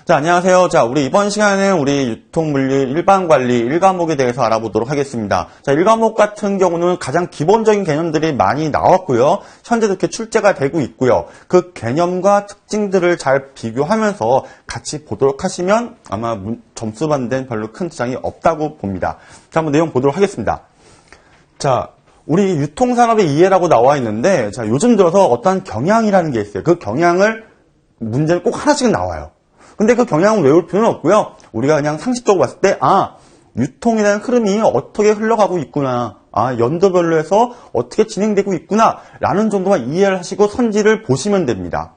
자, 안녕하세요. 자, 우리 이번 시간에는 우리 유통물류 일반관리 1과목에 대해서 알아보도록 하겠습니다. 자, 1과목 같은 경우는 가장 기본적인 개념들이 많이 나왔고요. 현재도 이렇게 출제가 되고 있고요. 그 개념과 특징들을 잘 비교하면서 같이 보도록 하시면 아마 점수 받는 데는 별로 큰 지장이 없다고 봅니다. 자, 한번 내용 보도록 하겠습니다. 자, 우리 유통산업의 이해라고 나와 있는데, 자, 요즘 들어서 어떤 경향이라는 게 있어요. 그 경향을 문제는 꼭 하나씩은 나와요. 근데 그 경향을 외울 필요는 없고요. 우리가 그냥 상식적으로 봤을 때, 유통이라는 흐름이 어떻게 흘러가고 있구나. 연도별로 해서 어떻게 진행되고 있구나. 라는 정도만 이해를 하시고 선지를 보시면 됩니다.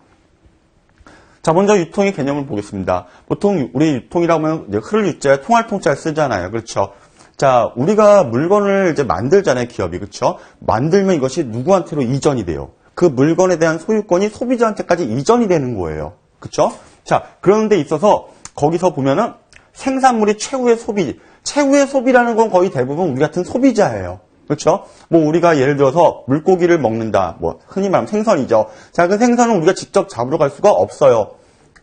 자, 먼저 유통의 개념을 보겠습니다. 보통 우리 유통이라고 하면 흐를 유자, 통할 통자를 쓰잖아요. 그렇죠? 자, 우리가 물건을 이제 만들잖아요. 기업이. 그렇죠? 만들면 이것이 누구한테로 이전이 돼요. 그 물건에 대한 소유권이 소비자한테까지 이전이 되는 거예요. 그렇죠? 자, 그런 데 있어서 거기서 보면은 생산물이 최후의 소비라는 건 거의 대부분 우리 같은 소비자예요. 그렇죠? 뭐 우리가 예를 들어서 물고기를 먹는다. 뭐 흔히 말하면 생선이죠. 자, 그 생선은 우리가 직접 잡으러 갈 수가 없어요.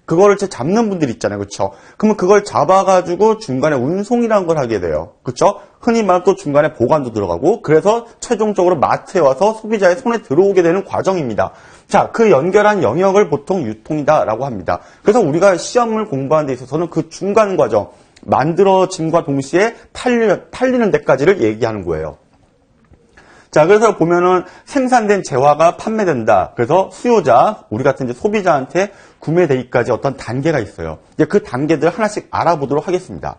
그거를 잡는 분들이 있잖아요. 그렇죠? 그러면 그걸 잡아가지고 중간에 운송이라는 걸 하게 돼요. 그렇죠? 흔히 말하면 또 중간에 보관도 들어가고 그래서 최종적으로 마트에 와서 소비자의 손에 들어오게 되는 과정입니다. 자, 그 연결한 영역을 보통 유통이다라고 합니다. 그래서 우리가 시험을 공부하는 데 있어서는 그 중간 과정, 만들어짐과 동시에 팔리는 데까지를 얘기하는 거예요. 자, 그래서 보면은 생산된 재화가 판매된다. 그래서 수요자, 우리 같은 이제 소비자한테 구매되기까지 어떤 단계가 있어요. 이제 그 단계들 하나씩 알아보도록 하겠습니다.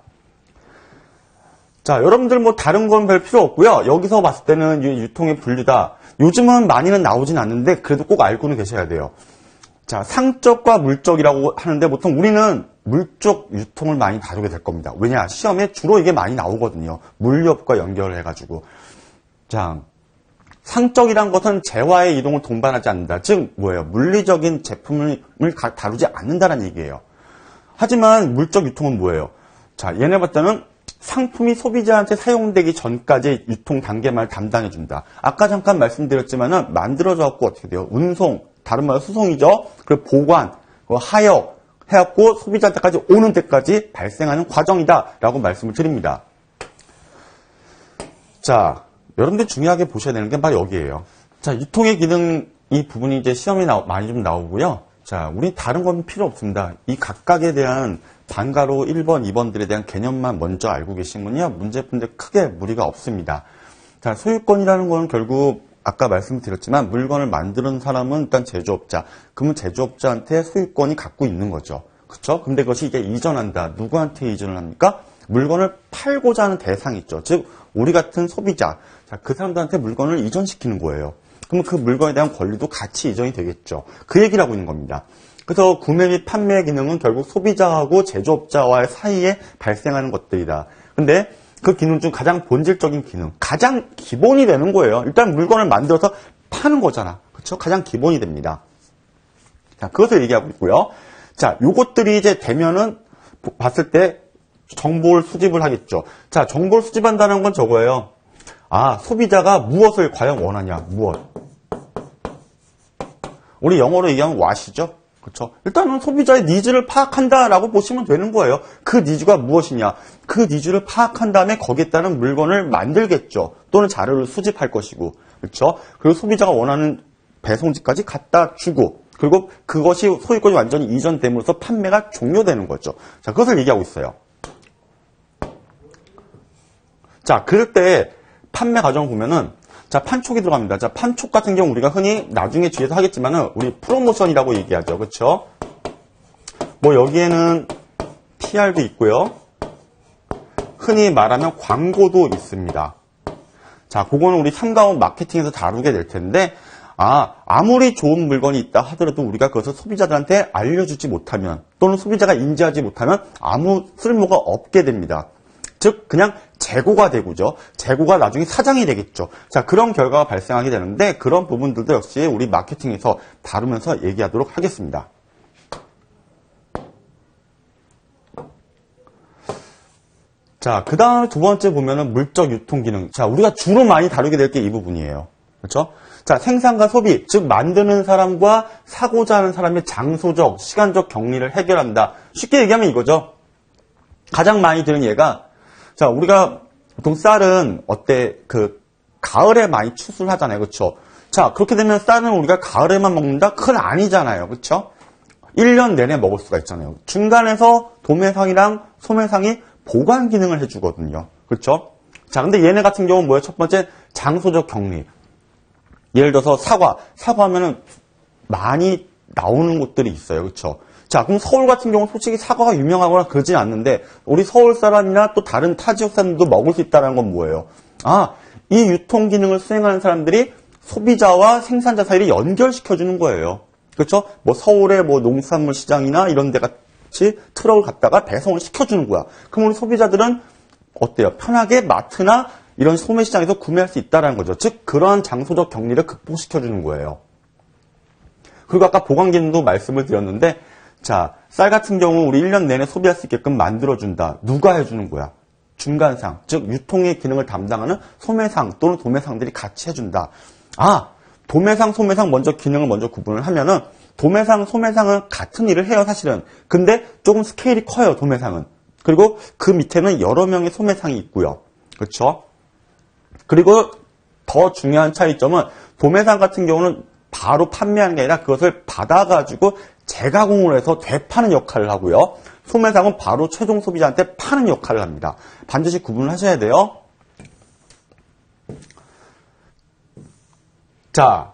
자, 여러분들 뭐 다른 건 별 필요 없고요. 여기서 봤을 때는 유통의 분류다. 요즘은 많이는 나오진 않는데 그래도 꼭 알고는 계셔야 돼요. 자, 상적과 물적이라고 하는데 보통 우리는 물적 유통을 많이 다루게 될 겁니다. 왜냐? 시험에 주로 이게 많이 나오거든요. 물류업과 연결을 해가지고. 자, 상적이란 것은 재화의 이동을 동반하지 않는다. 즉 뭐예요? 물리적인 제품을 다루지 않는다는 얘기예요. 하지만 물적 유통은 뭐예요? 자, 얘네 봤을 때는 상품이 소비자한테 사용되기 전까지 유통 단계만 담당해준다. 아까 잠깐 말씀드렸지만은 만들어져 갖고 어떻게 돼요? 운송, 다른 말로 수송이죠. 그리고 보관, 하역 해갖고 소비자한테까지 오는 데까지 발생하는 과정이다라고 말씀을 드립니다. 자, 여러분들 중요하게 보셔야 되는 게 바로 여기에요. 자, 유통의 기능 이 부분이 이제 시험에 많이 좀 나오고요. 자, 우리 다른 건 필요 없습니다. 이 각각에 대한 단가로 1번, 2번들에 대한 개념만 먼저 알고 계시면요. 문제분들 크게 무리가 없습니다. 자, 소유권이라는 건 결국 아까 말씀드렸지만 물건을 만드는 사람은 일단 제조업자. 그러면 제조업자한테 소유권이 갖고 있는 거죠. 그렇죠? 근데 그것이 이게 이전한다. 누구한테 이전을 합니까? 물건을 팔고자 하는 대상이 있죠. 즉 우리 같은 소비자. 자, 그 사람들한테 물건을 이전시키는 거예요. 그러면 그 물건에 대한 권리도 같이 이전이 되겠죠. 그 얘기를 하고 있는 겁니다. 그래서 구매 및 판매 기능은 결국 소비자하고 제조업자와의 사이에 발생하는 것들이다. 근데 그 기능 중 가장 본질적인 기능, 가장 기본이 되는 거예요. 일단 물건을 만들어서 파는 거잖아. 그렇죠? 가장 기본이 됩니다. 자, 그것을 얘기하고 있고요. 자, 요것들이 이제 되면은 봤을 때 정보를 수집을 하겠죠. 자, 정보를 수집한다는 건 저거예요. 소비자가 무엇을 과연 원하냐, 무엇. 우리 영어로 얘기하면 what이죠. 그렇죠? 일단은 소비자의 니즈를 파악한다라고 보시면 되는 거예요. 그 니즈가 무엇이냐. 그 니즈를 파악한 다음에 거기에 따른 물건을 만들겠죠. 또는 자료를 수집할 것이고. 그렇죠? 그리고 소비자가 원하는 배송지까지 갖다 주고. 그리고 그것이 소유권이 완전히 이전됨으로써 판매가 종료되는 거죠. 자, 그것을 얘기하고 있어요. 자, 그럴 때 판매 과정을 보면은 자, 판촉이 들어갑니다. 자, 판촉 같은 경우 우리가 흔히 나중에 뒤에서 하겠지만은 우리 프로모션이라고 얘기하죠. 그렇죠? 뭐 여기에는 PR도 있고요. 흔히 말하면 광고도 있습니다. 자, 그거는 우리 3과목 마케팅에서 다루게 될 텐데 아무리 좋은 물건이 있다 하더라도 우리가 그것을 소비자들한테 알려주지 못하면 또는 소비자가 인지하지 못하면 아무 쓸모가 없게 됩니다. 즉 그냥 재고가 되고죠. 재고가 나중에 사장이 되겠죠. 자, 그런 결과가 발생하게 되는데 그런 부분들도 역시 우리 마케팅에서 다루면서 얘기하도록 하겠습니다. 자, 그 다음에 두 번째 보면은 물적 유통 기능. 자, 우리가 주로 많이 다루게 될 게 이 부분이에요. 그렇죠? 자, 생산과 소비, 즉 만드는 사람과 사고자 하는 사람의 장소적, 시간적 격리를 해결한다. 쉽게 얘기하면 이거죠. 가장 많이 들은 예가, 자, 우리가 보통 쌀은 어때? 가을에 많이 추수를 하잖아요. 그렇죠? 자, 그렇게 되면 쌀은 우리가 가을에만 먹는다? 그건 아니잖아요. 그렇죠? 1년 내내 먹을 수가 있잖아요. 중간에서 도매상이랑 소매상이 보관 기능을 해주거든요. 그렇죠? 자, 근데 얘네 같은 경우는 뭐예요? 첫 번째, 장소적 격리. 예를 들어서 사과하면은 많이 나오는 곳들이 있어요. 그렇죠? 자, 그럼 서울 같은 경우는 솔직히 사과가 유명하거나 그러진 않는데, 우리 서울 사람이나 또 다른 타 지역 사람들도 먹을 수 있다는 건 뭐예요? 아, 이 유통 기능을 수행하는 사람들이 소비자와 생산자 사이를 연결시켜주는 거예요. 그렇죠? 뭐 서울의 뭐 농산물 시장이나 이런 데 같이 트럭을 갖다가 배송을 시켜주는 거야. 그럼 우리 소비자들은 어때요? 편하게 마트나 이런 소매시장에서 구매할 수 있다는 거죠. 즉, 그러한 장소적 격리를 극복시켜주는 거예요. 그리고 아까 보관 기능도 말씀을 드렸는데, 자, 쌀 같은 경우 우리 1년 내내 소비할 수 있게끔 만들어준다. 누가 해주는 거야? 중간상, 즉 유통의 기능을 담당하는 소매상 또는 도매상들이 같이 해준다. 아, 도매상, 소매상 먼저 기능을 먼저 구분을 하면은 도매상, 소매상은 같은 일을 해요, 사실은. 근데 조금 스케일이 커요, 도매상은. 그리고 그 밑에는 여러 명의 소매상이 있고요. 그렇죠? 그리고 더 중요한 차이점은 도매상 같은 경우는 바로 판매하는 게 아니라 그것을 받아가지고 재가공을 해서 되파는 역할을 하고요. 소매상은 바로 최종 소비자한테 파는 역할을 합니다. 반드시 구분을 하셔야 돼요. 자,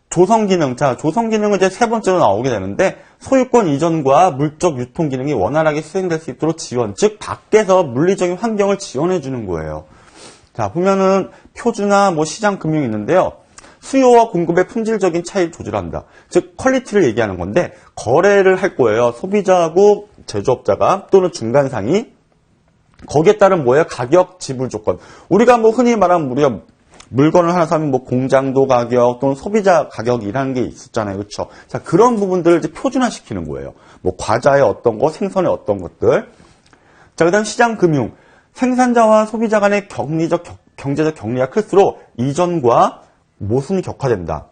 조성 기능. 자, 조성 기능은 이제 세 번째로 나오게 되는데, 소유권 이전과 물적 유통 기능이 원활하게 수행될 수 있도록 지원, 즉 밖에서 물리적인 환경을 지원해 주는 거예요. 자, 보면은 표주나 뭐 시장 금융이 있는데요. 수요와 공급의 품질적인 차이를 조절한다. 즉 퀄리티를 얘기하는 건데, 거래를 할 거예요. 소비자하고 제조업자가 또는 중간상이. 거기에 따른 뭐예요? 가격 지불 조건. 우리가 뭐 흔히 말하면 우리가 물건을 하나 사면 뭐 공장도 가격 또는 소비자 가격이라는 게 있었잖아요. 그렇죠? 자, 그런 부분들을 이제 표준화시키는 거예요. 뭐 과자의 어떤 거, 생선의 어떤 것들. 자, 그다음 시장 금융. 생산자와 소비자 간의 경제적 격리가 클수록 이전과 모순이 격화된다.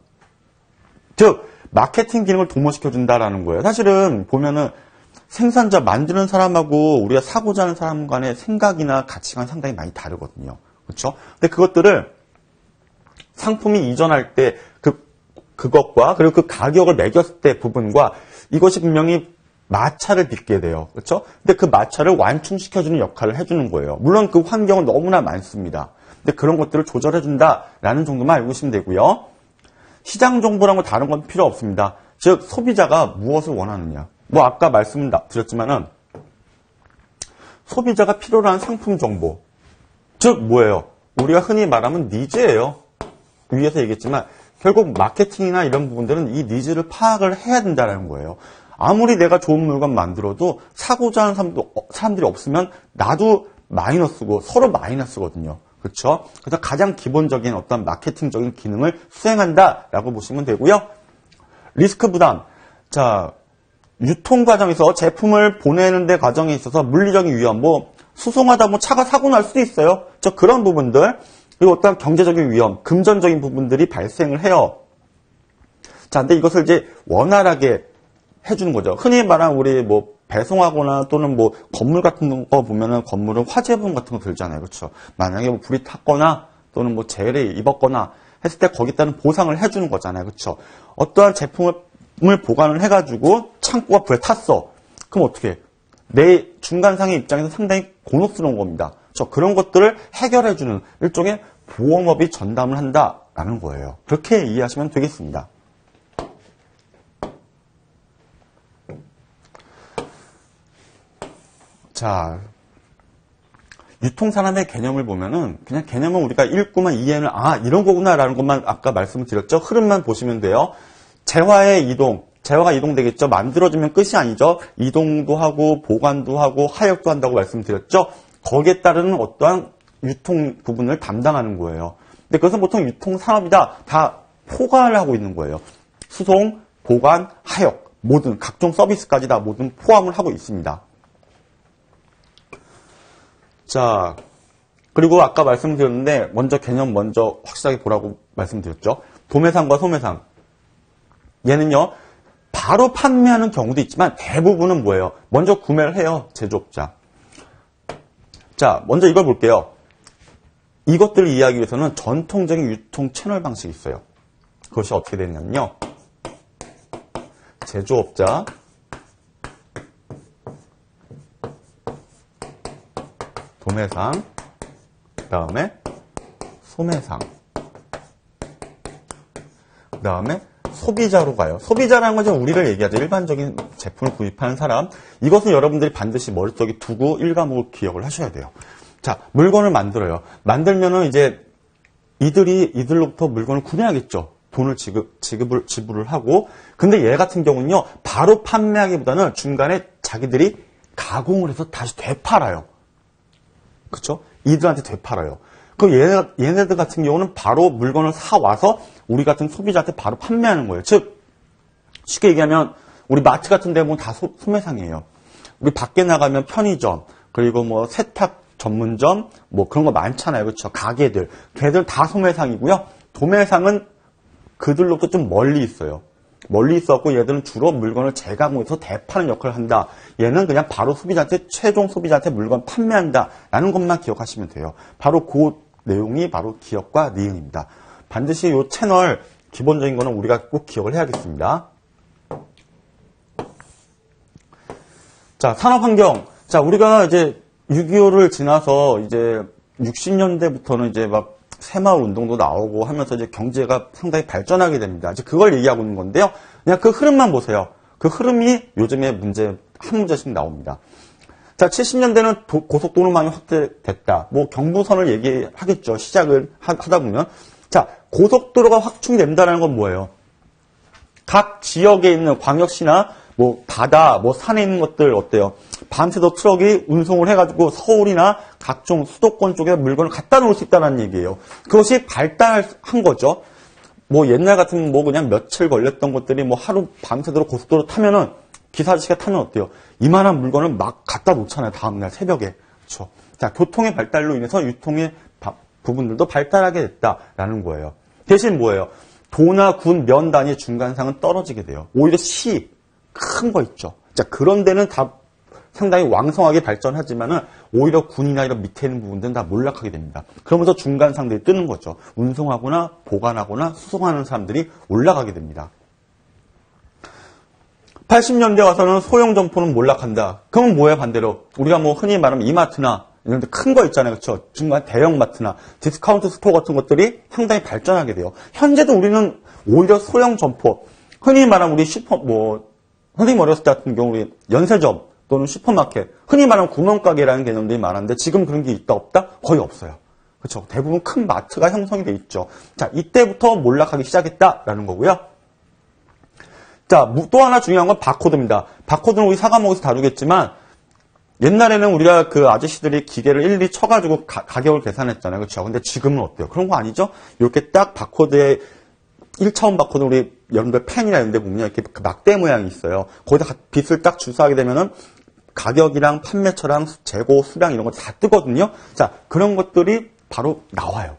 즉, 마케팅 기능을 도모시켜준다라는 거예요. 사실은 보면은 생산자 만드는 사람하고 우리가 사고자 하는 사람 간의 생각이나 가치관 상당히 많이 다르거든요. 그렇죠? 근데 그것들을 상품이 이전할 때 그것과 그리고 그 가격을 매겼을 때 부분과 이것이 분명히 마찰을 빚게 돼요. 그렇죠? 근데 그 마찰을 완충시켜주는 역할을 해주는 거예요. 물론 그 환경은 너무나 많습니다. 근데 그런 것들을 조절해준다라는 정도만 알고 계시면 되고요. 시장 정보라는 거 다른 건 필요 없습니다. 즉 소비자가 무엇을 원하느냐. 뭐 아까 말씀드렸지만은 소비자가 필요로 하는 상품 정보. 즉 뭐예요? 우리가 흔히 말하면 니즈예요. 위에서 얘기했지만 결국 마케팅이나 이런 부분들은 이 니즈를 파악을 해야 된다는 거예요. 아무리 내가 좋은 물건 만들어도 사고자 하는 사람들이 없으면 나도 마이너스고 서로 마이너스거든요. 그렇죠? 그래서 가장 기본적인 어떤 마케팅적인 기능을 수행한다라고 보시면 되고요. 리스크 부담. 자, 유통 과정에서 제품을 보내는 데 과정에 있어서 물리적인 위험, 뭐 수송하다 뭐 차가 사고 날 수도 있어요. 저 그런 부분들, 그리고 어떤 경제적인 위험, 금전적인 부분들이 발생을 해요. 자, 근데 이것을 이제 원활하게 해주는 거죠. 흔히 말하는 우리 뭐 배송하거나 또는 뭐 건물 같은 거 보면은 건물은 화재보험 같은 거 들잖아요. 그렇죠? 만약에 뭐 불이 탔거나 또는 뭐 재해를 입었거나 했을 때 거기에 따른 보상을 해주는 거잖아요. 그렇죠? 어떠한 제품을 보관을 해가지고 창고가 불에 탔어. 그럼 어떻게 해? 내 중간상의 입장에서 상당히 곤혹스러운 겁니다. 그런 것들을 해결해주는 일종의 보험업이 전담을 한다라는 거예요. 그렇게 이해하시면 되겠습니다. 자, 유통산업의 개념을 보면은 그냥 개념은 우리가 읽고만 이해는 이런 거구나라는 것만 아까 말씀을 드렸죠. 흐름만 보시면 돼요. 재화의 이동, 재화가 이동되겠죠. 만들어지면 끝이 아니죠. 이동도 하고 보관도 하고 하역도 한다고 말씀드렸죠. 거기에 따르는 어떠한 유통 부분을 담당하는 거예요. 근데 그것은 보통 유통산업이다. 다 포괄을 하고 있는 거예요. 수송, 보관, 하역, 모든 각종 서비스까지 다 모든 포함을 하고 있습니다. 자, 그리고 아까 말씀드렸는데 먼저 개념 먼저 확실하게 보라고 말씀드렸죠. 도매상과 소매상. 얘는요. 바로 판매하는 경우도 있지만 대부분은 뭐예요? 먼저 구매를 해요. 제조업자. 자, 먼저 이걸 볼게요. 이것들을 이해하기 위해서는 전통적인 유통 채널 방식이 있어요. 그것이 어떻게 되냐면요. 제조업자, 도매상, 그 다음에 소매상, 그 다음에 소비자로 가요. 소비자라는 건 좀 우리를 얘기하죠. 일반적인 제품을 구입하는 사람. 이것은 여러분들이 반드시 머릿속에 두고 일과목을 기억을 하셔야 돼요. 자, 물건을 만들어요. 만들면은 이제 이들로부터 물건을 구매하겠죠. 돈을 지불을 하고. 근데 얘 같은 경우는요, 바로 판매하기보다는 중간에 자기들이 가공을 해서 다시 되팔아요. 그쵸? 이들한테 되팔아요. 얘네들 같은 경우는 바로 물건을 사와서 우리 같은 소비자한테 바로 판매하는 거예요. 즉, 쉽게 얘기하면 우리 마트 같은 데 보면 다 소매상이에요. 우리 밖에 나가면 편의점, 그리고 뭐 세탁 전문점, 뭐 그런 거 많잖아요. 그렇죠? 가게들. 걔들 다 소매상이고요. 도매상은 그들로부터 좀 멀리 있어요. 멀리 있었고 얘들은 주로 물건을 재가공해서 대파는 역할을 한다. 얘는 그냥 바로 최종 소비자한테 물건 판매한다라는 것만 기억하시면 돼요. 바로 그 내용이 바로 기업과 니은입니다. 반드시 이 채널 기본적인 거는 우리가 꼭 기억을 해야겠습니다. 자, 산업환경. 자, 우리가 이제 6.25를 지나서 이제 60년대부터는 이제 막 새마을 운동도 나오고 하면서 이제 경제가 상당히 발전하게 됩니다. 이제 그걸 얘기하고 있는 건데요. 그냥 그 흐름만 보세요. 그 흐름이 요즘에 한 문제씩 나옵니다. 자, 70년대는 고속도로망이 확대됐다. 뭐 경부선을 얘기하겠죠. 시작을 하다 보면. 자, 고속도로가 확충된다는 건 뭐예요? 각 지역에 있는 광역시나 뭐 바다, 뭐 산에 있는 것들 어때요? 밤새도 트럭이 운송을 해가지고 서울이나 각종 수도권 쪽에 물건을 갖다 놓을 수 있다는 얘기예요. 그것이 발달한 거죠. 뭐 옛날 같은 뭐 그냥 며칠 걸렸던 것들이 뭐 하루 밤새도록 고속도로 타면은 기사 아저씨가 타면 어때요? 이만한 물건을 막 갖다 놓잖아요. 다음날 새벽에. 그렇죠. 자, 교통의 발달로 인해서 유통의 부분들도 발달하게 됐다라는 거예요. 대신 뭐예요? 도나 군, 면 단위 중간상은 떨어지게 돼요. 오히려 시, 큰 거 있죠. 자, 그런 데는 다 상당히 왕성하게 발전하지만은 오히려 군이나 이런 밑에 있는 부분들은 다 몰락하게 됩니다. 그러면서 중간상들이 뜨는 거죠. 운송하거나 보관하거나 수송하는 사람들이 올라가게 됩니다. 80년대 와서는 소형 점포는 몰락한다. 그러면 뭐예요, 반대로? 우리가 뭐 흔히 말하면 이마트나 이런 데 큰 거 있잖아요. 그렇죠? 중간 대형 마트나 디스카운트 스토어 같은 것들이 상당히 발전하게 돼요. 현재도 우리는 오히려 소형 점포, 흔히 말하면 우리 선생님 어렸을 때 같은 경우 우리 연세점 또는 슈퍼마켓, 흔히 말하면 구멍가게라는 개념들이 많았는데 지금 그런 게 있다 없다? 거의 없어요. 그렇죠? 대부분 큰 마트가 형성이 돼 있죠. 자, 이때부터 몰락하기 시작했다라는 거고요. 자, 또 하나 중요한 건 바코드입니다. 바코드는 우리 사과목에서 다루겠지만 옛날에는 우리가 그 아저씨들이 기계를 일일이 쳐가지고 가격을 계산했잖아요. 그렇죠? 근데 지금은 어때요? 그런 거 아니죠? 이렇게 딱 바코드에 1차원 바코드 우리 여러분들 펜이나 이런 데 보면 이렇게 막대 모양이 있어요. 거기다 빗을 딱 주사하게 되면은 가격이랑 판매처랑 재고, 수량 이런 거 다 뜨거든요. 자, 그런 것들이 바로 나와요.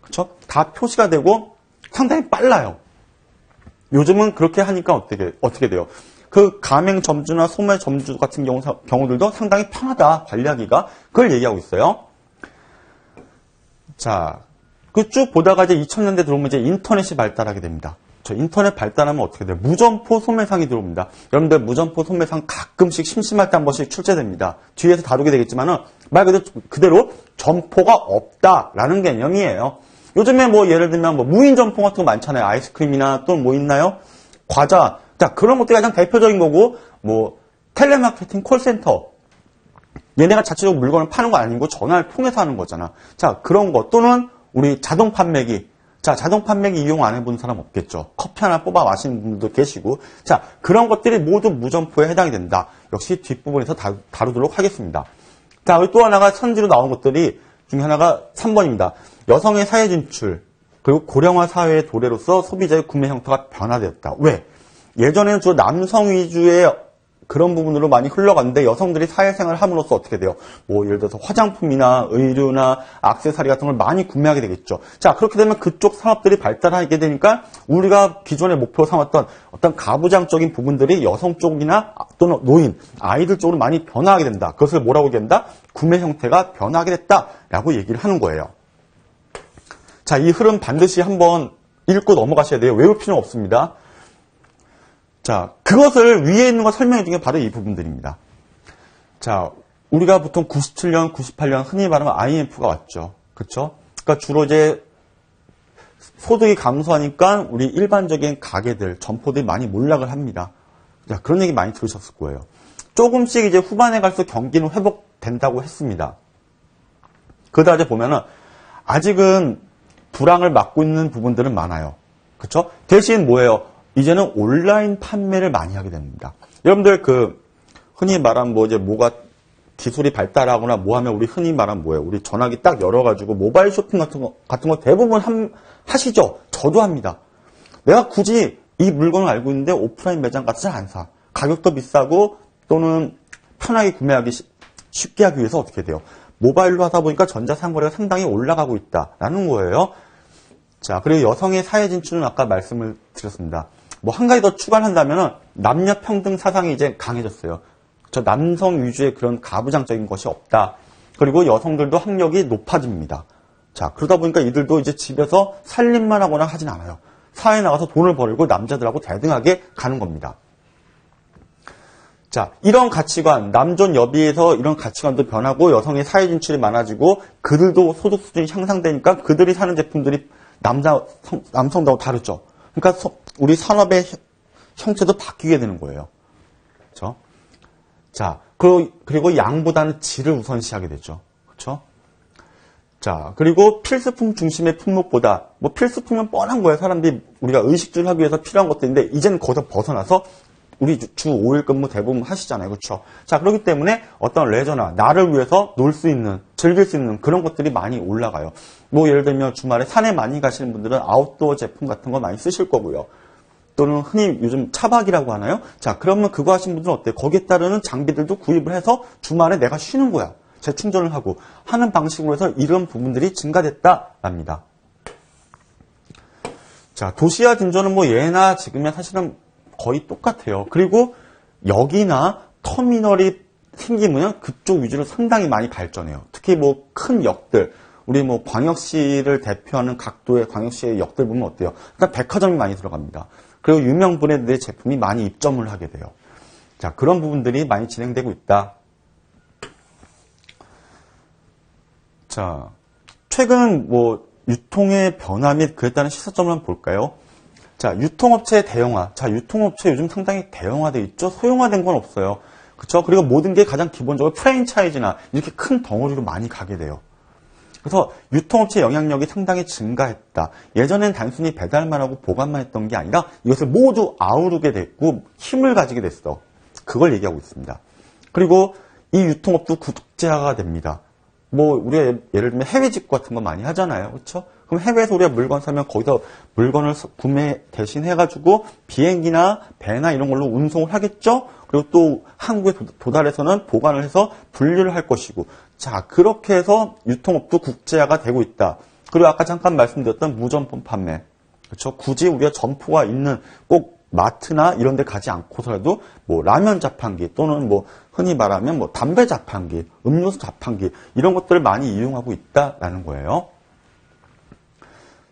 그렇죠? 다 표시가 되고 상당히 빨라요. 요즘은 그렇게 하니까 어떻게 돼요? 그 가맹 점주나 소매 점주 같은 경우들도 상당히 편하다, 관리하기가. 그걸 얘기하고 있어요. 자, 그 쭉 보다가 이제 2000년대 들어오면 이제 인터넷이 발달하게 됩니다. 인터넷 발달하면 어떻게 돼요? 무점포 소매상이 들어옵니다. 여러분들 무점포 소매상 가끔씩 심심할 때 한 번씩 출제됩니다. 뒤에서 다루게 되겠지만은 말 그대로 점포가 없다라는 개념이에요. 요즘에 뭐 예를 들면 뭐 무인 점포 같은 거 많잖아요. 아이스크림이나 또 뭐 있나요? 과자. 자, 그런 것들이 가장 대표적인 거고, 뭐 텔레마케팅 콜센터. 얘네가 자체적으로 물건을 파는 거 아니고 전화를 통해서 하는 거잖아. 자, 그런 거 또는 우리 자동 판매기. 자, 자동 판매기 이용 안 해본 사람 없겠죠. 커피 하나 뽑아 마시는 분들도 계시고. 자, 그런 것들이 모두 무점포에 해당이 된다. 역시 뒷부분에서 다루도록 하겠습니다. 자, 여기 또 하나가 선지로 나온 것들이 중에 하나가 3번입니다. 여성의 사회 진출, 그리고 고령화 사회의 도래로서 소비자의 구매 형태가 변화되었다. 왜? 예전에는 주로 남성 위주의 그런 부분으로 많이 흘러갔는데 여성들이 사회생활을 함으로써 어떻게 돼요? 뭐 예를 들어서 화장품이나 의류나 액세서리 같은 걸 많이 구매하게 되겠죠. 자, 그렇게 되면 그쪽 산업들이 발달하게 되니까 우리가 기존의 목표로 삼았던 어떤 가부장적인 부분들이 여성 쪽이나 또는 노인, 아이들 쪽으로 많이 변화하게 된다. 그것을 뭐라고 얘기한다? 구매 형태가 변화하게 됐다라고 얘기를 하는 거예요. 자, 이 흐름 반드시 한번 읽고 넘어가셔야 돼요. 외울 필요는 없습니다. 자, 그것을 위에 있는 거 설명해 준 게 바로 이 부분들입니다. 자, 우리가 보통 97년, 98년 흔히 말하면 IMF가 왔죠. 그렇죠? 그러니까 주로 이제 소득이 감소하니까 우리 일반적인 가게들, 점포들이 많이 몰락을 합니다. 자, 그런 얘기 많이 들으셨을 거예요. 조금씩 이제 후반에 갈수록 경기는 회복된다고 했습니다. 그러다 이제 보면은 아직은 불황을 막고 있는 부분들은 많아요. 그렇죠? 대신 뭐예요? 이제는 온라인 판매를 많이 하게 됩니다. 여러분들 흔히 말하면 뭐 이제 뭐가 기술이 발달하거나 뭐 하면 우리 흔히 말하면 뭐예요? 우리 전화기 딱 열어가지고 모바일 쇼핑 같은 거 대부분 하시죠? 저도 합니다. 내가 굳이 이 물건을 알고 있는데 오프라인 매장 가서 잘 안 사. 가격도 비싸고 또는 편하게 구매하기 쉽게 하기 위해서 어떻게 돼요? 모바일로 하다 보니까 전자상거래가 상당히 올라가고 있다라는 거예요. 자, 그리고 여성의 사회 진출은 아까 말씀을 드렸습니다. 뭐 한 가지 더 추가를 한다면은 남녀 평등 사상이 이제 강해졌어요. 저 남성 위주의 그런 가부장적인 것이 없다. 그리고 여성들도 학력이 높아집니다. 자, 그러다 보니까 이들도 이제 집에서 살림만 하거나 하진 않아요. 사회에 나가서 돈을 벌고 남자들하고 대등하게 가는 겁니다. 자, 이런 가치관, 남존 여비에서 이런 가치관도 변하고 여성의 사회 진출이 많아지고 그들도 소득 수준이 향상되니까 그들이 사는 제품들이 남성들하고 다르죠. 그러니까 우리 산업의 형태도 바뀌게 되는 거예요. 그렇죠? 자, 그리고 양보다는 질을 우선시하게 되죠. 그렇죠? 자, 그리고 필수품 중심의 품목보다 뭐 필수품은 뻔한 거예요. 사람들이 우리가 의식주를 하기 위해서 필요한 것들인데 이제는 거기서 벗어나서 우리 주 5일 근무 대부분 하시잖아요. 그렇죠? 자, 그렇기 때문에 어떤 레저나 나를 위해서 놀 수 있는, 즐길 수 있는 그런 것들이 많이 올라가요. 뭐 예를 들면 주말에 산에 많이 가시는 분들은 아웃도어 제품 같은 거 많이 쓰실 거고요. 또는 흔히 요즘 차박이라고 하나요? 자, 그러면 그거 하신 분들은 어때요? 거기에 따르는 장비들도 구입을 해서 주말에 내가 쉬는 거야. 재충전을 하고 하는 방식으로 해서 이런 부분들이 증가됐다랍니다. 자, 도시화 진조는 뭐 예나 지금이나 사실은 거의 똑같아요. 그리고 역이나 터미널이 생기면 그쪽 위주로 상당히 많이 발전해요. 특히 뭐 큰 역들, 우리 뭐 광역시를 대표하는 각도의 광역시의 역들 보면 어때요? 일단 백화점이 많이 들어갑니다. 그리고 유명 브랜드의 제품이 많이 입점을 하게 돼요. 자, 그런 부분들이 많이 진행되고 있다. 자, 최근 뭐 유통의 변화 및 그에 따른 시사점을 한번 볼까요? 자, 유통업체의 대형화. 자, 유통업체 요즘 상당히 대형화돼 있죠? 소형화된 건 없어요. 그쵸? 그리고 모든 게 가장 기본적으로 프랜차이즈나 이렇게 큰 덩어리로 많이 가게 돼요. 그래서 유통업체 영향력이 상당히 증가했다. 예전엔 단순히 배달만 하고 보관만 했던 게 아니라 이것을 모두 아우르게 됐고 힘을 가지게 됐어. 그걸 얘기하고 있습니다. 그리고 이 유통업도 국제화가 됩니다. 뭐 우리가 예를 들면 해외 직구 같은 거 많이 하잖아요. 그렇죠? 그럼 해외에서 우리가 물건 사면 거기서 물건을 구매 대신 해가지고 비행기나 배나 이런 걸로 운송을 하겠죠? 그리고 또 한국에 도달해서는 보관을 해서 분류를 할 것이고, 자, 그렇게 해서 유통업도 국제화가 되고 있다. 그리고 아까 잠깐 말씀드렸던 무점포 판매. 그렇죠? 굳이 우리가 점포가 있는 꼭 마트나 이런 데 가지 않고서라도 뭐 라면 자판기 또는 뭐 흔히 말하면 뭐 담배 자판기, 음료수 자판기 이런 것들을 많이 이용하고 있다라는 거예요.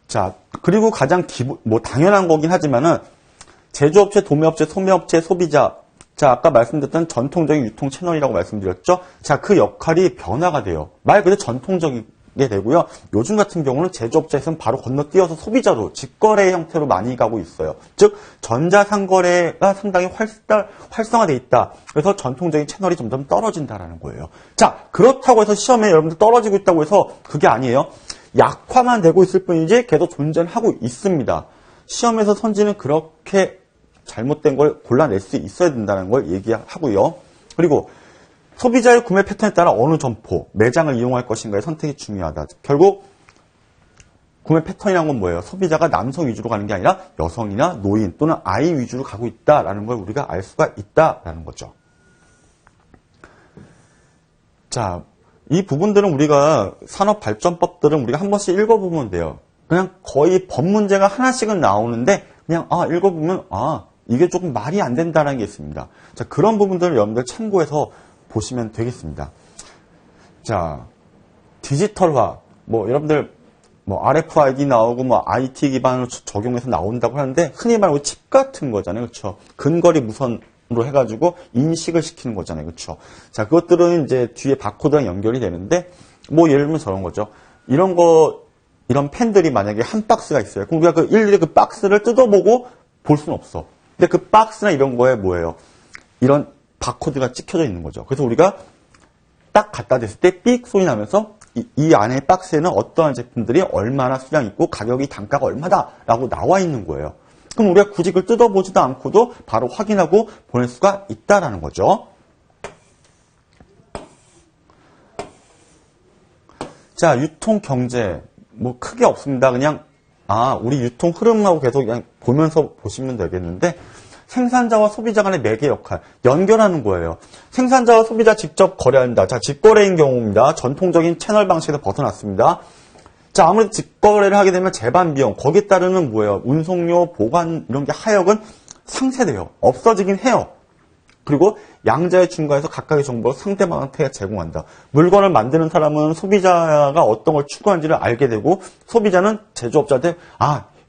자, 그리고 가장 뭐 당연한 거긴 하지만은 제조업체, 도매업체, 소매업체, 소비자. 자, 아까 말씀드렸던 전통적인 유통 채널이라고 말씀드렸죠. 자, 그 역할이 변화가 돼요. 말 그대로 전통적이게 되고요. 요즘 같은 경우는 제조업체에서는 바로 건너뛰어서 소비자로 직거래 형태로 많이 가고 있어요. 즉 전자상거래가 상당히 활성화돼 있다. 그래서 전통적인 채널이 점점 떨어진다라는 거예요. 자, 그렇다고 해서 시험에 여러분들 떨어지고 있다고 해서 그게 아니에요. 약화만 되고 있을 뿐이지 계속 존재는 하고 있습니다. 시험에서 선지는 그렇게 잘못된 걸 골라낼 수 있어야 된다는 걸 얘기하고요. 그리고 소비자의 구매 패턴에 따라 어느 점포, 매장을 이용할 것인가의 선택이 중요하다. 결국 구매 패턴이란 건 뭐예요? 소비자가 남성 위주로 가는 게 아니라 여성이나 노인 또는 아이 위주로 가고 있다라는 걸 우리가 알 수가 있다라는 거죠. 자, 이 부분들은 우리가 산업발전법들은 우리가 한 번씩 읽어보면 돼요. 그냥 거의 법 문제가 하나씩은 나오는데 그냥 읽어보면 이게 조금 말이 안 된다는 게 있습니다. 자, 그런 부분들을 여러분들 참고해서 보시면 되겠습니다. 자, 디지털화, 여러분들 RFID 나오고 IT 기반으로 적용해서 나온다고 하는데 흔히 말하고 칩 같은 거잖아요. 그렇죠? 근거리 무선으로 해가지고 인식을 시키는 거잖아요. 그렇죠? 자, 그것들은 이제 뒤에 바코드랑 연결이 되는데 예를 들면 저런 거죠. 이런 펜들이 만약에 한 박스가 있어요. 그럼 우리가 일일이 그 박스를 뜯어보고 볼 수는 없어. 근데 그 박스나 이런 거에 뭐예요? 이런 바코드가 찍혀져 있는 거죠. 그래서 우리가 딱 갖다 댔을 때 삑 소리 나면서 이 안에 박스에는 어떠한 제품들이 얼마나 수량 있고 가격이 단가가 얼마다라고 나와 있는 거예요. 그럼 우리가 굳이 그걸 뜯어보지도 않고도 바로 확인하고 보낼 수가 있다라는 거죠. 자, 유통 경제 크게 없습니다. 그냥 우리 유통 흐름하고 계속 그냥 보면서 보시면 되겠는데 생산자와 소비자 간의 매개 역할, 연결하는 거예요. 생산자와 소비자 직접 거래한다. 자, 직거래인 경우입니다. 전통적인 채널 방식에서 벗어났습니다. 자, 아무래도 직거래를 하게 되면 재반 비용, 거기에 따르는 뭐예요? 운송료, 보관 이런 게 하역은 상쇄돼요. 없어지긴 해요. 그리고 양자의 중간에서 각각의 정보를 상대방한테 제공한다. 물건을 만드는 사람은 소비자가 어떤 걸 추구하는지를 알게 되고 소비자는 제조업자한테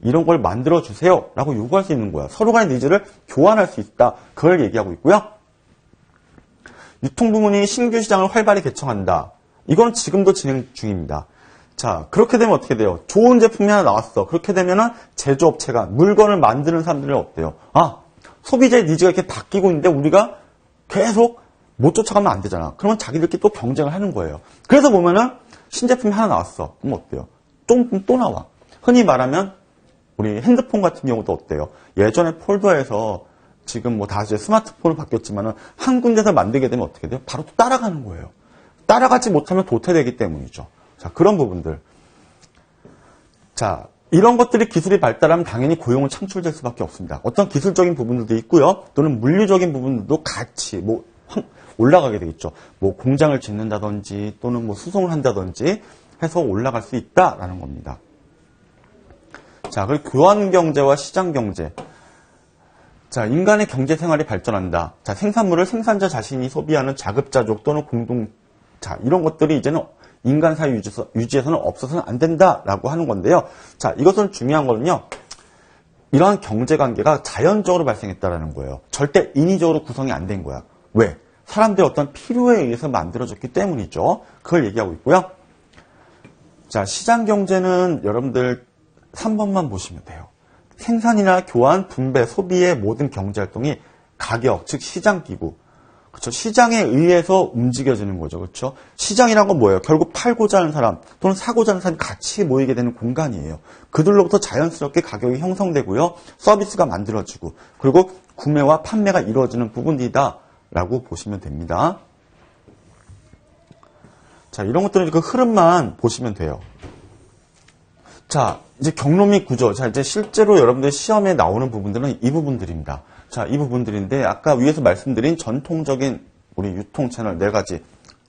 이런 걸 만들어주세요 라고 요구할 수 있는 거야. 서로 간의 니즈를 교환할 수 있다. 그걸 얘기하고 있고요. 유통부문이 신규 시장을 활발히 개척한다. 이건 지금도 진행 중입니다. 자, 그렇게 되면 어떻게 돼요? 좋은 제품이 하나 나왔어. 그렇게 되면은 제조업체가 물건을 만드는 사람들은 어때요? 소비자의 니즈가 이렇게 바뀌고 있는데 우리가 계속 못 쫓아가면 안 되잖아. 그러면 자기들끼리 또 경쟁을 하는 거예요. 그래서 보면은 신제품이 하나 나왔어. 그럼 어때요? 또 나와. 흔히 말하면 우리 핸드폰 같은 경우도 어때요? 예전에 폴더에서 지금 다 이제 스마트폰으로 바뀌었지만은 한 군데서 만들게 되면 어떻게 돼요? 바로 또 따라가는 거예요. 따라가지 못하면 도태되기 때문이죠. 자, 그런 부분들. 자, 이런 것들이 기술이 발달하면 당연히 고용은 창출될 수밖에 없습니다. 어떤 기술적인 부분들도 있고요. 또는 물리적인 부분들도 같이 올라가게 되겠죠. 공장을 짓는다든지 또는 수송을 한다든지 해서 올라갈 수 있다라는 겁니다. 자, 그리고 교환 경제와 시장 경제. 자, 인간의 경제 생활이 발전한다. 자, 생산물을 생산자 자신이 소비하는 자급자족 또는 자, 이런 것들이 이제는 인간 사회 유지에서는 없어서는 안 된다라고 하는 건데요. 자, 이것은 중요한 거는요. 이러한 경제 관계가 자연적으로 발생했다라는 거예요. 절대 인위적으로 구성이 안 된 거야. 왜? 사람들의 어떤 필요에 의해서 만들어졌기 때문이죠. 그걸 얘기하고 있고요. 자, 시장 경제는 여러분들 3번만 보시면 돼요. 생산이나 교환, 분배, 소비의 모든 경제활동이 가격, 즉 시장기구. 그렇죠. 시장에 의해서 움직여지는 거죠. 그렇죠. 시장이란 건 뭐예요? 결국 팔고자 하는 사람 또는 사고자 하는 사람이 같이 모이게 되는 공간이에요. 그들로부터 자연스럽게 가격이 형성되고요. 서비스가 만들어지고 그리고 구매와 판매가 이루어지는 부분이다라고 보시면 됩니다. 자, 이런 것들은 그 흐름만 보시면 돼요. 자, 이제 경로 및 구조. 자, 이제 실제로 여러분들 시험에 나오는 부분들은 이 부분들입니다. 자, 이 부분들인데 아까 위에서 말씀드린 전통적인 우리 유통 채널 4가지.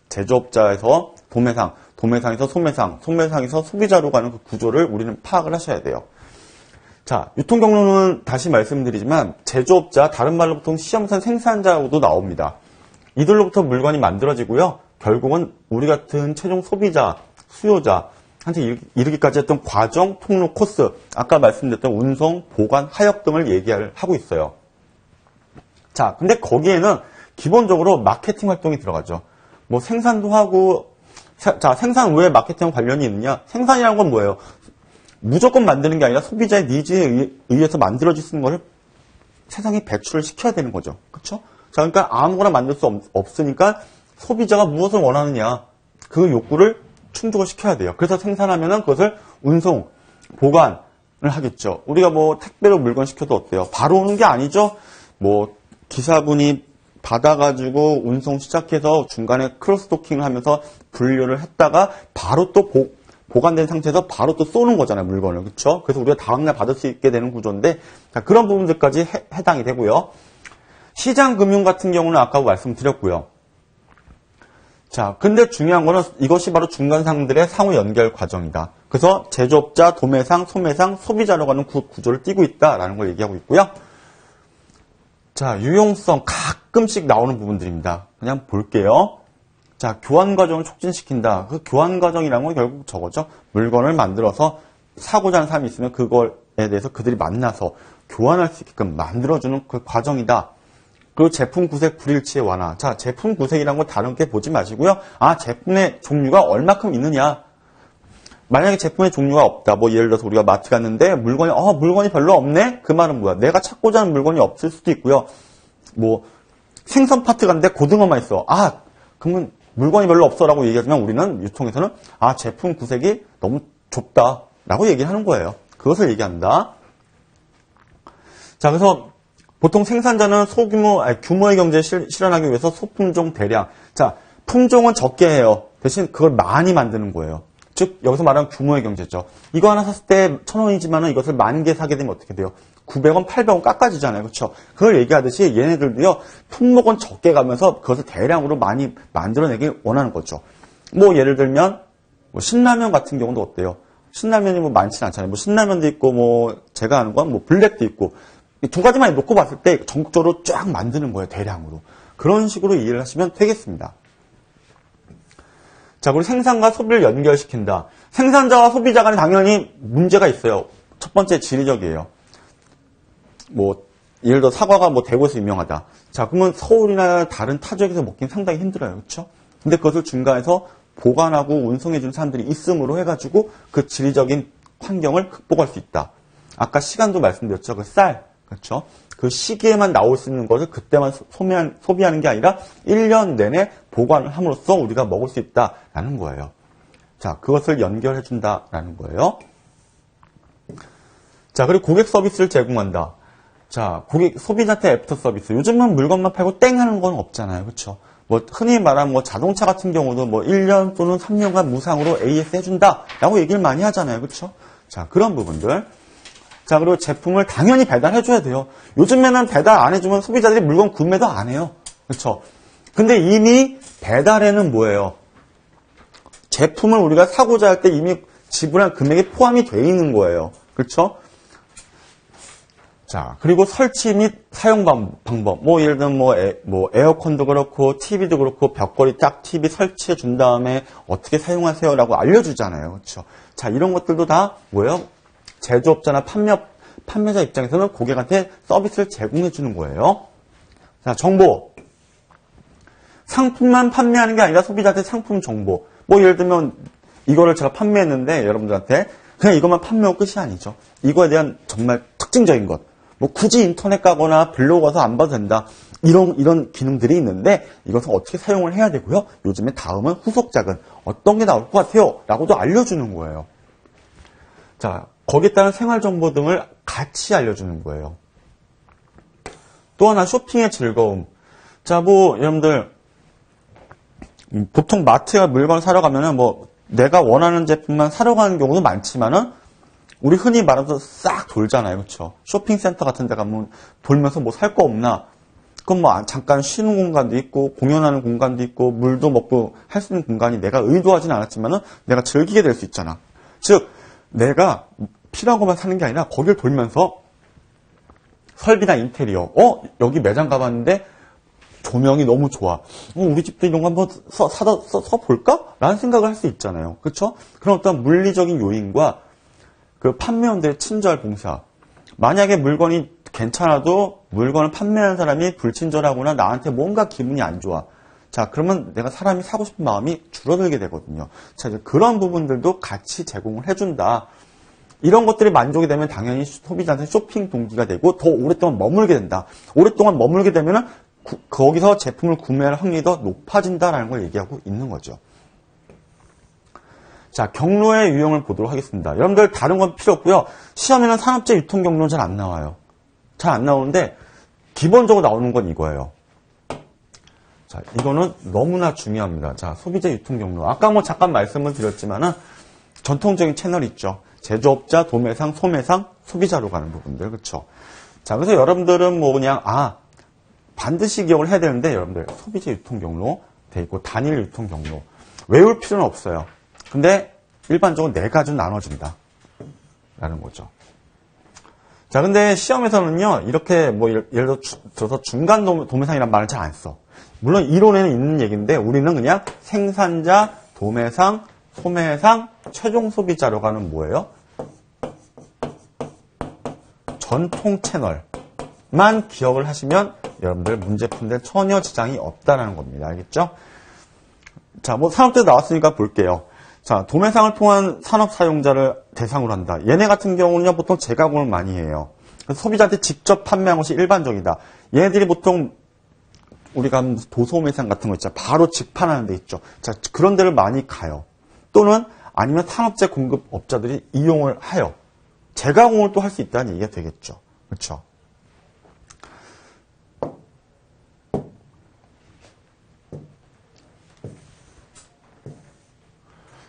제조업자에서 도매상, 도매상에서 소매상, 소매상에서 소비자로 가는 그 구조를 우리는 파악을 하셔야 돼요. 자, 유통 경로는 다시 말씀드리지만 제조업자, 다른 말로 보통 시험산 생산자로도 나옵니다. 이들로부터 물건이 만들어지고요. 결국은 우리 같은 최종 소비자, 수요자 한테 이르기까지 했던 과정, 통로, 코스, 아까 말씀드렸던 운송, 보관, 하역 등을 하고 있어요. 자, 근데 거기에는 기본적으로 마케팅 활동이 들어가죠. 생산도 하고, 자, 생산 외에 마케팅과 관련이 있느냐? 생산이라는 건 뭐예요? 무조건 만드는 게 아니라 소비자의 니즈에 의해서 만들어질 수 있는 거를 세상에 배출을 시켜야 되는 거죠. 그렇죠? 자, 그러니까 아무거나 만들 수 없으니까 소비자가 무엇을 원하느냐? 그 욕구를 충족을 시켜야 돼요. 그래서 생산하면은 그것을 운송, 보관을 하겠죠. 우리가 택배로 물건 시켜도 어때요? 바로 오는 게 아니죠? 기사분이 받아가지고 운송 시작해서 중간에 크로스도킹을 하면서 분류를 했다가 바로 또 보관된 상태에서 바로 또 쏘는 거잖아요, 물건을. 그렇죠? 그래서 우리가 다음날 받을 수 있게 되는 구조인데, 자, 그런 부분들까지 해당이 되고요. 시장 금융 같은 경우는 아까 말씀드렸고요. 자, 근데 중요한 거는 이것이 바로 중간상들의 상호 연결 과정이다. 그래서 제조업자, 도매상, 소매상, 소비자로 가는 구조를 띠고 있다라는 걸 얘기하고 있고요. 자, 유용성 가끔씩 나오는 부분들입니다. 그냥 볼게요. 자, 교환 과정을 촉진시킨다. 그 교환 과정이라는 건 결국 저거죠. 물건을 만들어서 사고자 하는 사람이 있으면 그거에 대해서 그들이 만나서 교환할 수 있게끔 만들어주는 그 과정이다. 그리고 제품 구색 불일치의 완화. 자, 제품 구색이라는 거 다른 게 보지 마시고요. 아, 제품의 종류가 얼마큼 있느냐. 만약에 제품의 종류가 없다. 뭐 예를 들어서 우리가 마트 갔는데 물건이 별로 없네? 그 말은 뭐야? 내가 찾고자 하는 물건이 없을 수도 있고요. 뭐 생선 파트 갔는데 고등어만 있어. 아, 그러면 물건이 별로 없어라고 얘기하지만 우리는 유통에서는 아, 제품 구색이 너무 좁다라고 얘기를 하는 거예요. 그것을 얘기한다. 자, 그래서 보통 생산자는 규모의 경제를 실현하기 위해서 소품종 대량. 자, 품종은 적게 해요. 대신 그걸 많이 만드는 거예요. 즉, 여기서 말하는 규모의 경제죠. 이거 하나 샀을 때 1,000원이지만 이것을 10,000개 사게 되면 어떻게 돼요? 900원, 800원 깎아지잖아요. 그렇죠? 그걸 얘기하듯이 얘네들도요, 품목은 적게 가면서 그것을 대량으로 많이 만들어내길 원하는 거죠. 뭐, 예를 들면, 뭐 신라면 같은 경우도 어때요? 신라면이 뭐 많지는 않잖아요. 뭐 신라면도 있고, 뭐, 제가 아는 건 뭐 블랙도 있고, 이 두 가지만 놓고 봤을 때 전국적으로 쫙 만드는 거예요. 대량으로. 그런 식으로 이해를 하시면 되겠습니다. 자, 그리고 생산과 소비를 연결시킨다. 생산자와 소비자 간에 당연히 문제가 있어요. 첫 번째 지리적이에요. 뭐, 예를 들어 사과가 뭐 대구에서 유명하다. 자, 그러면 서울이나 다른 타 지역에서 먹기는 상당히 힘들어요. 그렇죠? 근데 그것을 중간에서 보관하고 운송해주는 사람들이 있음으로 해가지고 그 지리적인 환경을 극복할 수 있다. 아까 시간도 말씀드렸죠. 그 쌀. 그렇죠? 그 시기에만 나올 수 있는 것을 그때만 소비하는 게 아니라 1년 내내 보관을 함으로써 우리가 먹을 수 있다라는 거예요. 자, 그것을 연결해 준다라는 거예요. 자, 그리고 고객 서비스를 제공한다. 자, 소비자한테 애프터 서비스. 요즘은 물건만 팔고 땡 하는 건 없잖아요. 그렇죠? 뭐 흔히 말하는 뭐 자동차 같은 경우도 뭐 1년 또는 3년간 무상으로 AS 해준다라고 얘기를 많이 하잖아요. 그렇죠? 자, 그런 부분들. 자, 그리고 제품을 당연히 배달해줘야 돼요. 요즘에는 배달 안 해주면 소비자들이 물건 구매도 안 해요. 그렇죠? 근데 이미 배달에는 뭐예요? 제품을 우리가 사고자 할 때 이미 지불한 금액이 포함이 되어 있는 거예요. 그렇죠? 자, 그리고 설치 및 사용 방법. 뭐, 예를 들면 뭐 에어컨도 그렇고, TV도 그렇고, 벽걸이 딱 TV 설치해 준 다음에 어떻게 사용하세요라고 알려주잖아요. 그렇죠? 자, 이런 것들도 다 뭐예요? 제조업자나 판매자 입장에서는 고객한테 서비스를 제공해 주는 거예요. 자, 정보. 상품만 판매하는 게 아니라 소비자한테 상품 정보. 뭐 예를 들면 이거를 제가 판매했는데 여러분들한테 그냥 이것만 판매하고 끝이 아니죠. 이거에 대한 정말 특징적인 것. 뭐 굳이 인터넷 가거나 블로그 가서 안 봐도 된다. 이런 기능들이 있는데 이것을 어떻게 사용을 해야 되고요. 요즘에 다음은 후속작은 어떤 게 나올 것 같아요. 라고도 알려주는 거예요. 자, 거기에 따른 생활정보 등을 같이 알려주는 거예요. 또 하나 쇼핑의 즐거움. 자, 뭐 여러분들 보통 마트에 물건을 사러 가면은 뭐 내가 원하는 제품만 사러 가는 경우도 많지만은 우리 흔히 말하면서 싹 돌잖아요. 그렇죠? 쇼핑센터 같은 데 가면 돌면서 뭐 살 거 없나? 그럼 뭐 잠깐 쉬는 공간도 있고 공연하는 공간도 있고 물도 먹고 할 수 있는 공간이 내가 의도하진 않았지만은 내가 즐기게 될 수 있잖아. 즉 내가 필요한 것만 사는 게 아니라 거기를 돌면서 설비나 인테리어, 여기 매장 가봤는데 조명이 너무 좋아. 우리 집도 이런 거 한번 써볼까? 라는 생각을 할 수 있잖아요. 그렇죠? 그런 어떤 물리적인 요인과 그 판매원들의 친절 봉사. 만약에 물건이 괜찮아도 물건을 판매하는 사람이 불친절하거나 나한테 뭔가 기분이 안 좋아. 자, 그러면 내가 사람이 사고 싶은 마음이 줄어들게 되거든요. 자, 이제 그런 부분들도 같이 제공을 해준다. 이런 것들이 만족이 되면 당연히 소비자한테 쇼핑 동기가 되고 더 오랫동안 머물게 된다. 오랫동안 머물게 되면은 거기서 제품을 구매할 확률이 더 높아진다라는 걸 얘기하고 있는 거죠. 자, 경로의 유형을 보도록 하겠습니다. 여러분들 다른 건 필요 없고요. 시험에는 산업재 유통 경로는 잘 안 나와요. 잘 안 나오는데 기본적으로 나오는 건 이거예요. 자, 이거는 너무나 중요합니다. 자, 소비재 유통 경로. 아까 뭐 잠깐 말씀을 드렸지만은 전통적인 채널 있죠. 제조업자, 도매상, 소매상, 소비자로 가는 부분들. 그렇죠? 자, 그래서 여러분들은 뭐 그냥 반드시 기억을 해야 되는데 여러분들 소비재 유통 경로 돼 있고 단일 유통 경로. 외울 필요는 없어요. 근데 일반적으로 네 가지로 나눠진다. 라는 거죠. 자, 근데 시험에서는요, 이렇게 뭐 예를 들어서 중간 도매상이란 말을 잘 안 써. 물론 이론에는 있는 얘기인데 우리는 그냥 생산자, 도매상, 소매상, 최종 소비자로 가는 뭐예요? 전통 채널만 기억을 하시면 여러분들 문제 푸는데 전혀 지장이 없다라는 겁니다. 알겠죠? 자, 뭐 산업대 나왔으니까 볼게요. 자, 도매상을 통한 산업 사용자를 대상으로 한다. 얘네 같은 경우는요, 보통 재가공을 많이 해요. 그래서 소비자한테 직접 판매한 것이 일반적이다. 얘네들이 보통 우리가 도소매상 같은 거 있잖아. 바로 직판하는 데 있죠. 자, 그런 데를 많이 가요. 또는 아니면 산업재 공급업자들이 이용을 하여 재가공을 또 할 수 있다는 얘기가 되겠죠. 그렇죠?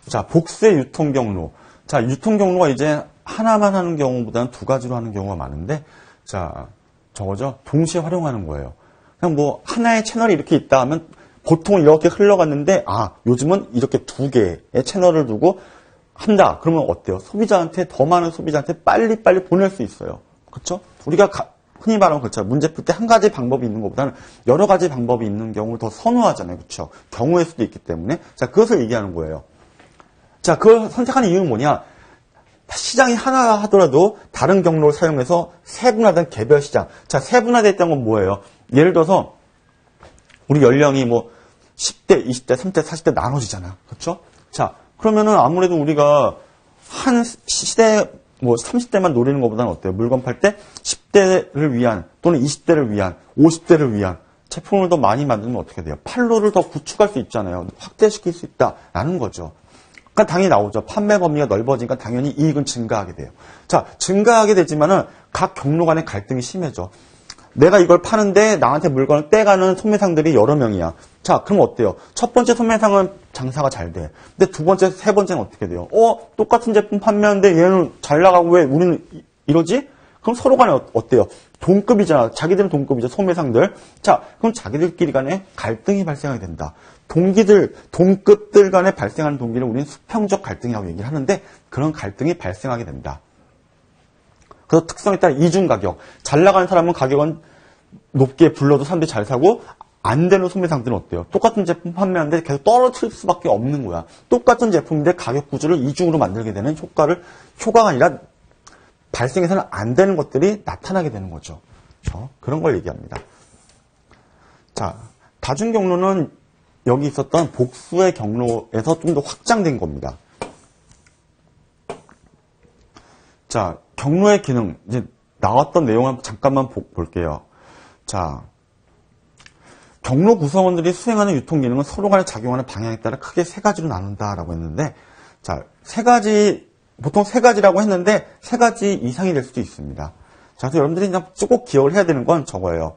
자, 복수의 유통 경로. 자, 유통 경로가 이제 하나만 하는 경우보다는 두 가지로 하는 경우가 많은데, 자, 저거죠. 동시에 활용하는 거예요. 그냥 뭐 하나의 채널이 이렇게 있다 하면 보통 이렇게 흘러갔는데, 아, 요즘은 이렇게 두 개의 채널을 두고 한다. 그러면 어때요? 소비자한테, 더 많은 소비자한테 빨리빨리 보낼 수 있어요. 그렇죠? 우리가 흔히 말하면 그렇죠. 문제 풀 때 한 가지 방법이 있는 것보다는 여러 가지 방법이 있는 경우를 더 선호하잖아요. 그렇죠? 경우의 수도 있기 때문에. 자, 그것을 얘기하는 거예요. 자, 그걸 선택하는 이유는 뭐냐? 시장이 하나 하더라도 다른 경로를 사용해서 세분화된 개별 시장. 자, 세분화됐던 건 뭐예요? 예를 들어서 우리 연령이 뭐 10대, 20대, 30대, 40대 나눠지잖아. 그렇죠? 자, 그러면은 아무래도 우리가 한 시대 뭐 30대만 노리는 것보다는 어때요? 물건 팔 때 10대를 위한 또는 20대를 위한, 50대를 위한 제품을 더 많이 만들면 어떻게 돼요? 판로를 더 구축할 수 있잖아요. 확대시킬 수 있다라는 거죠. 그러니까 당연히 나오죠. 판매 범위가 넓어지니까 당연히 이익은 증가하게 돼요. 자, 증가하게 되지만은 각 경로 간의 갈등이 심해져. 내가 이걸 파는데 나한테 물건을 떼가는 소매상들이 여러 명이야. 자, 그럼 어때요? 첫 번째 소매상은 장사가 잘 돼. 근데 두 번째, 세 번째는 어떻게 돼요? 똑같은 제품 판매하는데 얘는 잘 나가고 왜 우리는 이러지? 그럼 서로 간에 어때요? 동급이잖아. 자기들은 동급이죠. 소매상들. 자, 그럼 자기들끼리 간에 갈등이 발생하게 된다. 동급들 간에 발생하는 동기를 우리는 수평적 갈등이라고 얘기를 하는데 그런 갈등이 발생하게 된다. 그래서 특성에 따라 이중 가격. 잘 나가는 사람은 가격은 높게 불러도 사람들이 잘 사고 안 되는 소매상들은 어때요? 똑같은 제품 판매하는데 계속 떨어뜨릴 수밖에 없는 거야. 똑같은 제품인데 가격 구조를 이중으로 만들게 되는 효과가 아니라 발생해서는 안 되는 것들이 나타나게 되는 거죠. 그런 걸 얘기합니다. 자, 다중 경로는 여기 있었던 복수의 경로에서 좀 더 확장된 겁니다. 자, 경로의 기능, 이제 나왔던 내용을 잠깐만 볼게요. 자, 경로 구성원들이 수행하는 유통 기능은 서로 간에 작용하는 방향에 따라 크게 세 가지로 나눈다라고 했는데, 자, 보통 세 가지라고 했는데, 세 가지 이상이 될 수도 있습니다. 자, 그래서 여러분들이 그냥 꼭 기억을 해야 되는 건 저거예요.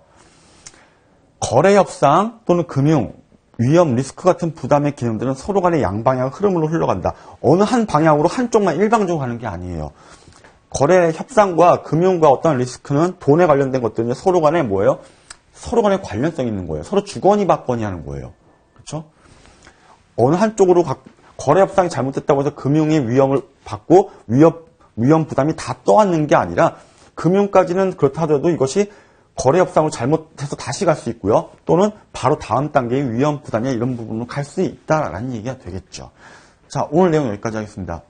거래 협상 또는 금융, 위험, 리스크 같은 부담의 기능들은 서로 간의 양방향 흐름으로 흘러간다. 어느 한 방향으로 한쪽만 일방적으로 가는 게 아니에요. 거래 협상과 금융과 어떤 리스크는 돈에 관련된 것들은 서로 간에 뭐예요? 서로 간에 관련성이 있는 거예요. 서로 주거니 받거니 하는 거예요. 그렇죠? 어느 한쪽으로 거래 협상이 잘못됐다고 해서 금융이 위험을 받고 위험 부담이 다 떠안는 게 아니라 금융까지는 그렇다 하더라도 이것이 거래 협상을 잘못해서 다시 갈 수 있고요. 또는 바로 다음 단계의 위험 부담이나 이런 부분으로 갈 수 있다라는 얘기가 되겠죠. 자, 오늘 내용 여기까지 하겠습니다.